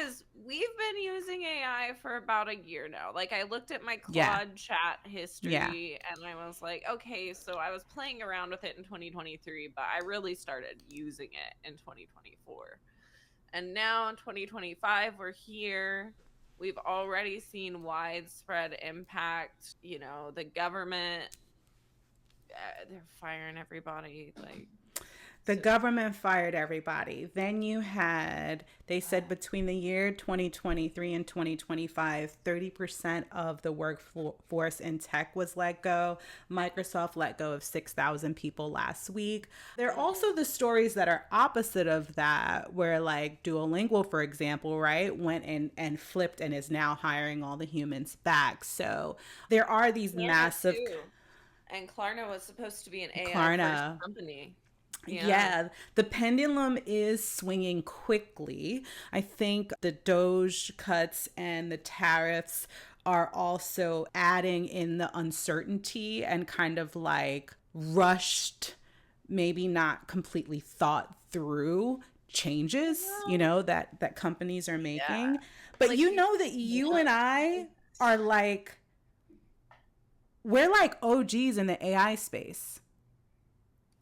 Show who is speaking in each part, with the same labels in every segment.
Speaker 1: because we've been using AI for about a year now. Like, I looked at my
Speaker 2: Yeah.
Speaker 1: Claude chat
Speaker 2: Yeah.
Speaker 1: history and I was like, okay, so I was playing around with it in 2023, but I really started using it in 2024. And now in 2025, we're here. We've already seen widespread impact. The government, they're firing everybody. Like,
Speaker 2: The
Speaker 1: so,
Speaker 2: government fired everybody. Then they said between the year 2023 and 2025, 30% of the workforce in tech was let go. Microsoft let go of 6,000 people last week. There are also the stories that are opposite of that, where like Duolingo, for example, right, went in and flipped and is now hiring all the humans back. So there are these
Speaker 1: Klarna
Speaker 2: massive
Speaker 1: too. And Klarna was supposed to be an AI first
Speaker 2: Klarna.
Speaker 1: company. Yeah.
Speaker 2: Yeah, the pendulum is swinging quickly. I think the Doge cuts and the tariffs are also adding in the uncertainty and kind of like rushed, maybe not completely thought through changes,
Speaker 1: Well,
Speaker 2: that companies are
Speaker 1: yeah.
Speaker 2: making. But
Speaker 1: Like
Speaker 2: you
Speaker 1: you
Speaker 2: know that you and I
Speaker 1: can't.
Speaker 2: are like, we're like OGs in the AI space,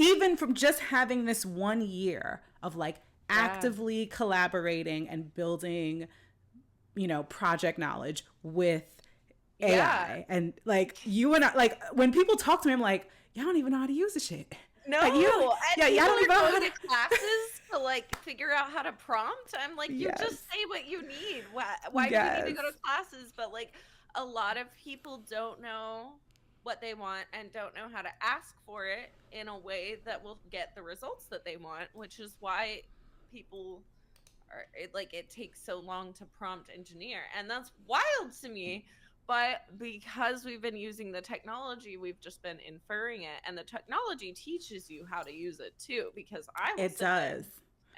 Speaker 2: even from just having this 1 year of like
Speaker 1: Yeah.
Speaker 2: actively collaborating and building, project knowledge with
Speaker 1: Yeah.
Speaker 2: AI. And like you and I, like when people talk to me, I'm like, y'all don't even know how to use the shit. Like you don't,
Speaker 1: No, and
Speaker 2: yeah, y'all
Speaker 1: people
Speaker 2: don't even
Speaker 1: are
Speaker 2: know how
Speaker 1: going
Speaker 2: to.
Speaker 1: to classes to like figure out how to prompt. I'm like, you just
Speaker 2: Yes.
Speaker 1: say what you need. Why do you need to
Speaker 2: Yes.
Speaker 1: go to classes? But like a lot of people don't know what they want and don't know how to ask for it in a way that will get the results that they want, which is why people it takes so long to prompt engineer. And that's wild to me. But because we've been using the technology, we've just been inferring it. And the technology teaches you how to use it too. Because I will
Speaker 2: It
Speaker 1: sit there
Speaker 2: does.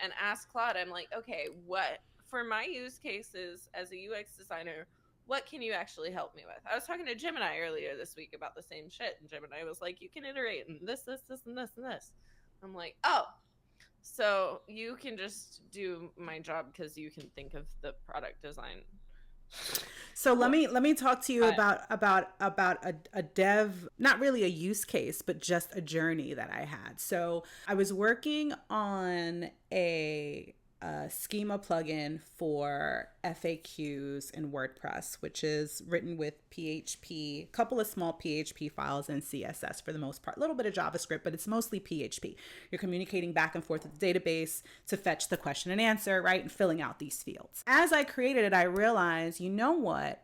Speaker 1: and ask Claude, I'm like, okay, what for my use cases as a UX designer, what can you actually help me with? I was talking to Gemini earlier this week about the same shit. And Gemini was like, you can iterate and this, and this, and this. I'm like, oh, so you can just do my job because you can think of the product design.
Speaker 2: So let me talk to you
Speaker 1: But
Speaker 2: about a dev, not really a use case, but just a journey that I had. So I was working on a schema plugin for FAQs in WordPress, which is written with PHP, a couple of small PHP files and CSS for the most part, a little bit of JavaScript, but it's mostly PHP. You're communicating back and forth with the database to fetch the question and answer, right? And filling out these fields. As I created it, I realized, you know what?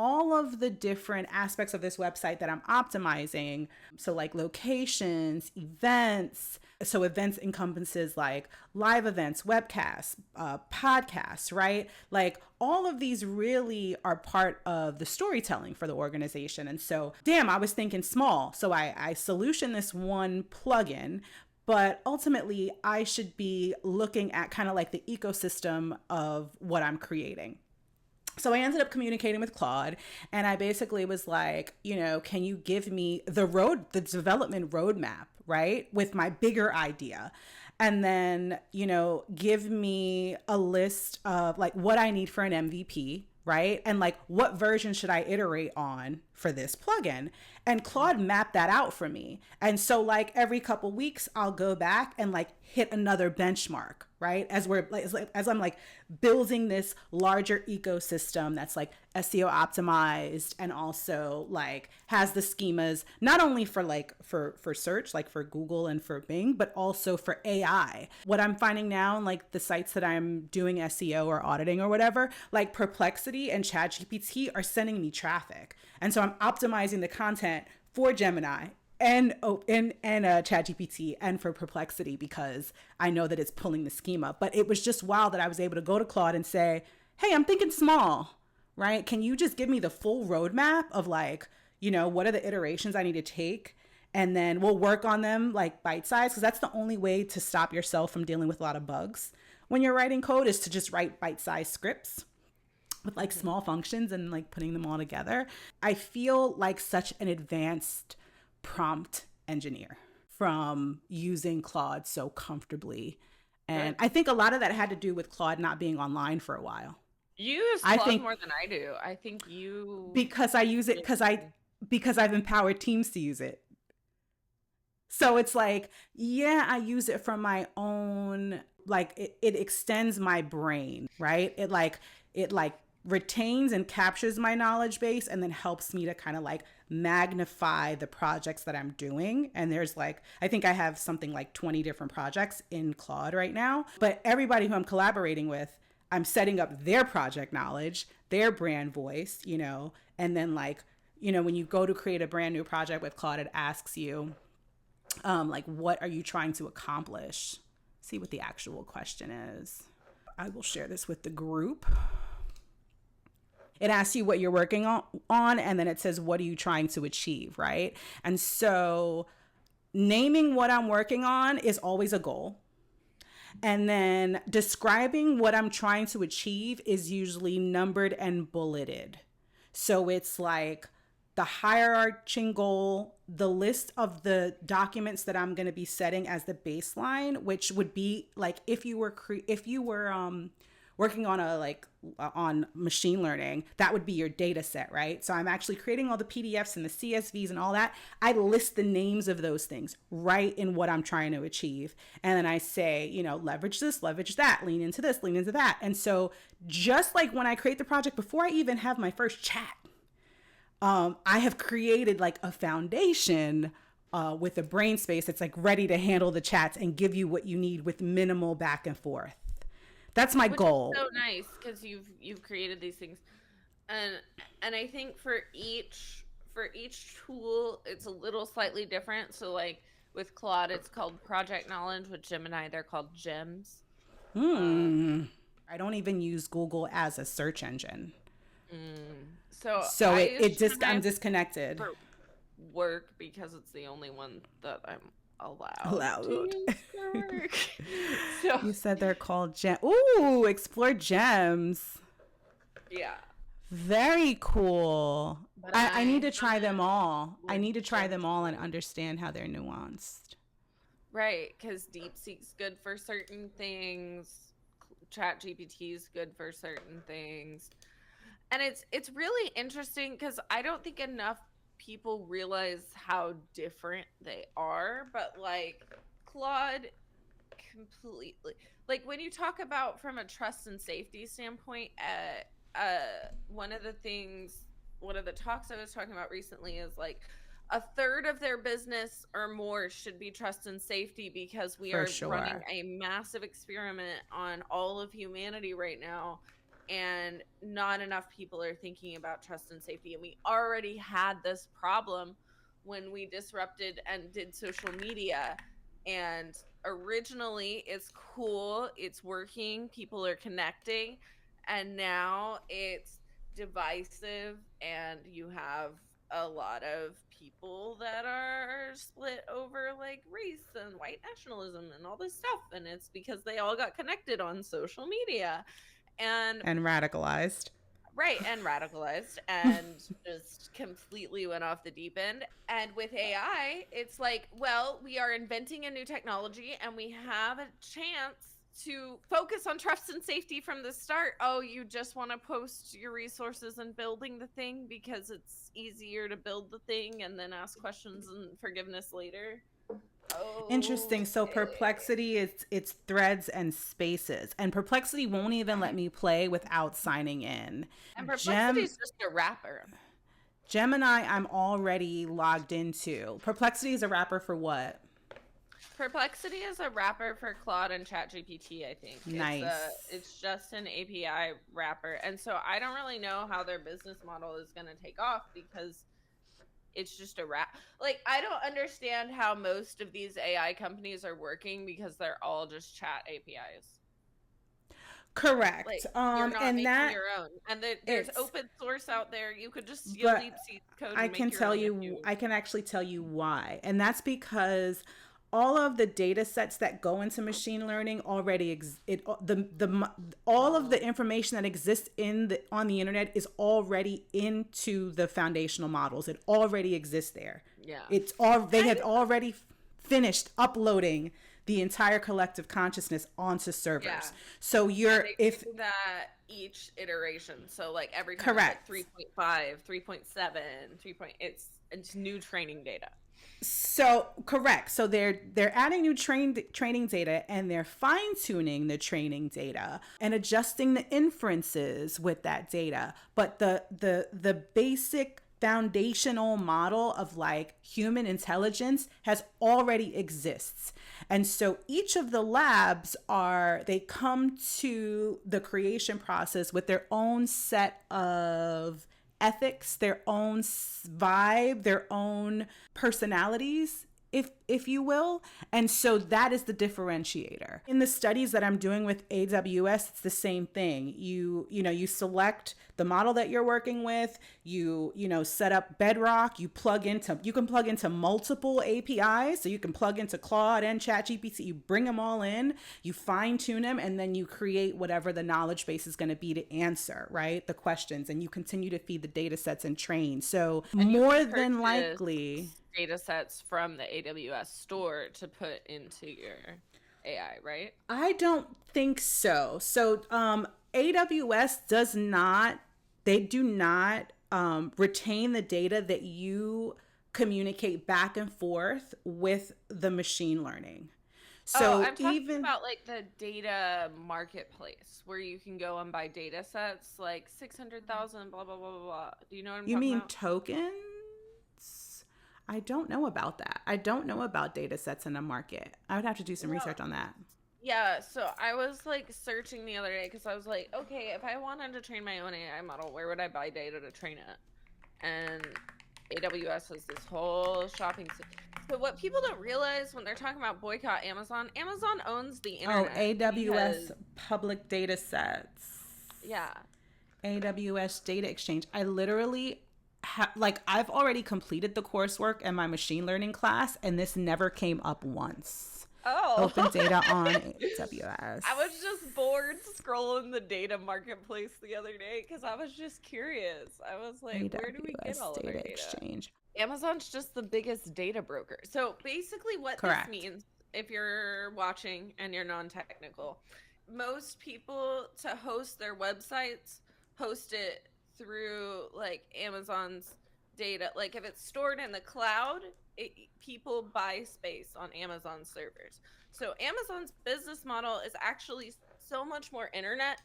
Speaker 2: All of the different aspects of this website that I'm optimizing, so like locations, events, so events encompasses like live events, webcasts, podcasts, right? Like all of these really are part of the storytelling for the organization. And so, damn, I was thinking small. So I solution this one plugin, but ultimately I should be looking at kind of like the ecosystem of what I'm creating. So I ended up communicating with Claude, and I basically was like, can you give me the development roadmap, right? With my bigger idea. And then, give me a list of like what I need for an MVP, right? And like what version should I iterate on for this plugin? And Claude mapped that out for me. And so like every couple weeks I'll go back and like hit another benchmark, right? As I'm like building this larger ecosystem that's like SEO optimized and also like has the schemas not only for like for search, like for Google and for Bing, but also for AI. What I'm finding now, like the sites that I'm doing SEO or auditing or whatever, like Perplexity and ChatGPT are sending me traffic. And so I'm optimizing the content for Gemini and ChatGPT and for Perplexity because I know that it's pulling the schema. But it was just wild that I was able to go to Claude and say, "Hey, I'm thinking small, right? Can you just give me the full roadmap of like, what are the iterations I need to take?" And then we'll work on them like bite size, because that's the only way to stop yourself from dealing with a lot of bugs when you're writing code, is to just write bite size scripts with like
Speaker 1: Mhm.
Speaker 2: small functions and like putting them all together. I feel like such an advanced prompt engineer from using Claude so comfortably And
Speaker 1: Good.
Speaker 2: I think a lot of that had to do with Claude not being online for a while.
Speaker 1: You use
Speaker 2: I
Speaker 1: Claude
Speaker 2: think
Speaker 1: more than I do. I think you
Speaker 2: because I use it
Speaker 1: give me.
Speaker 2: because I've empowered teams to use it. So it's like, yeah, I use it from my own, like it extends my brain, right? It retains and captures my knowledge base and then helps me to kind of like magnify the projects that I'm doing. And there's like, I think I have something like 20 different projects in Claude right now. But everybody who I'm collaborating with, I'm setting up their project knowledge, their brand voice, and then like, when you go to create a brand new project with Claude, it asks you, like, what are you trying to accomplish? See what the actual question is. I will share this with the group. It asks you what you're working on, and then it says, what are you trying to achieve, right? And so naming what I'm working on is always a goal. And then describing what I'm trying to achieve is usually numbered and bulleted. So it's like the hierarching goal, the list of the documents that I'm going to be setting as the baseline, which would be like if you were working on on machine learning, that would be your data set, right? So I'm actually creating all the PDFs and the CSVs and all that. I list the names of those things right in what I'm trying to achieve. And then I say, leverage this, leverage that, lean into this, lean into that. And so just like when I create the project, before I even have my first chat, I have created like a foundation with a brain space that's like ready to handle the chats and give you what you need with minimal back and forth. That's my goal.
Speaker 1: Is so nice because you've created these things, and I think for each tool it's a little slightly different. So like with Claude, it's called Project Knowledge. With Gemini, they're called Gems.
Speaker 2: I don't even use Google as a search engine.
Speaker 1: So
Speaker 2: I'm disconnected.
Speaker 1: For work because it's the only one that I'm allowed to use for work. So
Speaker 2: you said they're called Gems. Ooh, explore Gems.
Speaker 1: Yeah.
Speaker 2: Very cool. I need to try them all. I need to try them all and understand how they're nuanced.
Speaker 1: Right, because DeepSeek's good for certain things. ChatGPT is good for certain things. And it's really interesting because I don't think enough people realize how different they are. But like Claude completely, like when you talk about from a trust and safety standpoint, one of the talks I was talking about recently is like a third of their business or more should be trust and safety because we are running a massive experiment on all of humanity right now. And not enough people are thinking about trust and safety. And we already had this problem when we disrupted and did social media. And originally it's cool, it's working, people are connecting. And now it's divisive and you have a lot of people that are split over like race and white nationalism and all this stuff. And it's because they all got connected on social media. And
Speaker 2: radicalized.
Speaker 1: Right, and radicalized and just completely went off the deep end. And with AI, it's like, well, we are inventing a new technology and we have a chance to focus on trust and safety from the start. Oh, you just want to post your resources and building the thing because it's easier to build the thing and then ask questions and forgiveness later. Oh,
Speaker 2: interesting. So Perplexity, it's threads and spaces, and Perplexity won't even let me play without signing in.
Speaker 1: And Perplexity is just a wrapper.
Speaker 2: Gemini, I'm already logged into. Perplexity is a wrapper for what?
Speaker 1: Perplexity is a wrapper for Claude and ChatGPT, I think.
Speaker 2: Nice.
Speaker 1: It's just an API wrapper, and so I don't really know how their business model is going to take off because it's just a wrap. Like, I don't understand how most of these AI companies are working because they're all just chat APIs.
Speaker 2: Correct.
Speaker 1: Like, you're not
Speaker 2: and
Speaker 1: making
Speaker 2: that
Speaker 1: your own. And there's open source out there. You could just use
Speaker 2: but
Speaker 1: DeepSeek code.
Speaker 2: I can tell you, I can actually tell you why, and that's because all of the data sets that go into machine learning already all of the information that exists on the internet is already into the foundational models. It already exists there.
Speaker 1: Yeah.
Speaker 2: They have already finished uploading the entire collective consciousness onto
Speaker 1: Yeah.
Speaker 2: servers. So
Speaker 1: And
Speaker 2: you're
Speaker 1: they
Speaker 2: if
Speaker 1: do that each iteration. So like every time it's like
Speaker 2: correct.
Speaker 1: 3.5, 3.7, 3. It's new training data.
Speaker 2: So correct. So they're adding new training data, and they're fine tuning the training data and adjusting the inferences with that data. But the basic foundational model of like human intelligence has already exists. And so each of the labs they come to the creation process with their own set of ethics, their own vibe, their own personalities, if you will. And so that is the differentiator. In the studies that I'm doing with AWS, it's the same thing. You select the model that you're working with, you set up Bedrock, you can plug into multiple APIs. So you can plug into Claude and ChatGPT, you bring them all in, you fine tune them, and then you create whatever the knowledge base is going to be to answer, right? The questions, and you continue to feed the data sets and train. So
Speaker 1: And
Speaker 2: more than likely
Speaker 1: data sets from the AWS store to put into your AI, right?
Speaker 2: I don't think so. So AWS does not, they do not retain the data that you communicate back and forth with the machine learning. So
Speaker 1: I'm talking about like the data marketplace where you can go and buy data sets like 600,000, blah, blah, blah, blah, blah. Do you know what I'm
Speaker 2: you
Speaker 1: talking
Speaker 2: mean
Speaker 1: about?
Speaker 2: tokens? I don't know about that. I don't know about data sets in the market. I would have to do some research on that.
Speaker 1: Yeah, so I was like searching the other day because I was like, okay, if I wanted to train my own AI model, where would I buy data to train it? And AWS has this whole shopping. So what people don't realize when they're talking about boycott Amazon, Amazon owns the internet.
Speaker 2: Oh, AWS public data sets.
Speaker 1: Yeah.
Speaker 2: AWS data exchange. I literally I've already completed the coursework in my machine learning class, and this never came up once.
Speaker 1: Oh.
Speaker 2: Open data on AWS.
Speaker 1: I was just bored scrolling the data marketplace the other day because I was just curious. I was like,
Speaker 2: AWS
Speaker 1: where do we get all of our data?
Speaker 2: exchange.
Speaker 1: Amazon's just the biggest data broker. So basically what
Speaker 2: Correct.
Speaker 1: this means, if you're watching and you're non-technical, most people to host their websites host it through like Amazon's data. Like if it's stored in the cloud, people buy space on Amazon servers. So Amazon's business model is actually so much more internet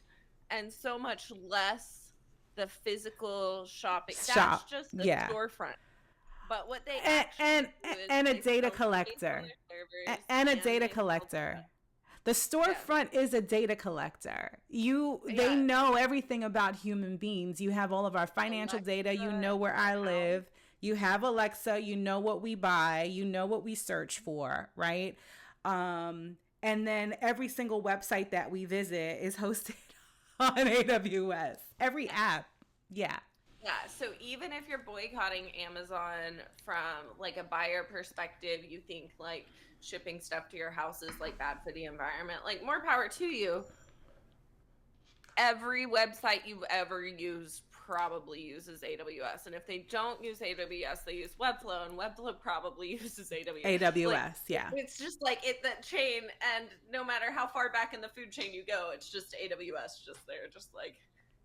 Speaker 1: and so much less the physical shopping. That's just the storefront. But what they
Speaker 2: and a data collector and a data collector. The storefront is a data collector. They know everything about human beings. You have all of our financial data. You know where I live. You have Alexa. You know what we buy. You know what we search for, right? And then every single website that we visit is hosted on AWS. Every app. Yeah.
Speaker 1: Yeah, so even if you're boycotting Amazon from like a buyer perspective, you think like shipping stuff to your house is like bad for the environment, like more power to you. Every website you've ever used probably uses AWS, and if they don't use AWS, they use Webflow, and Webflow probably uses AWS.
Speaker 2: AWS, yeah.
Speaker 1: It's just like that chain, and no matter how far back in the food chain you go, it's just AWS just there, just like,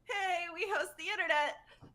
Speaker 1: hey, we host the internet.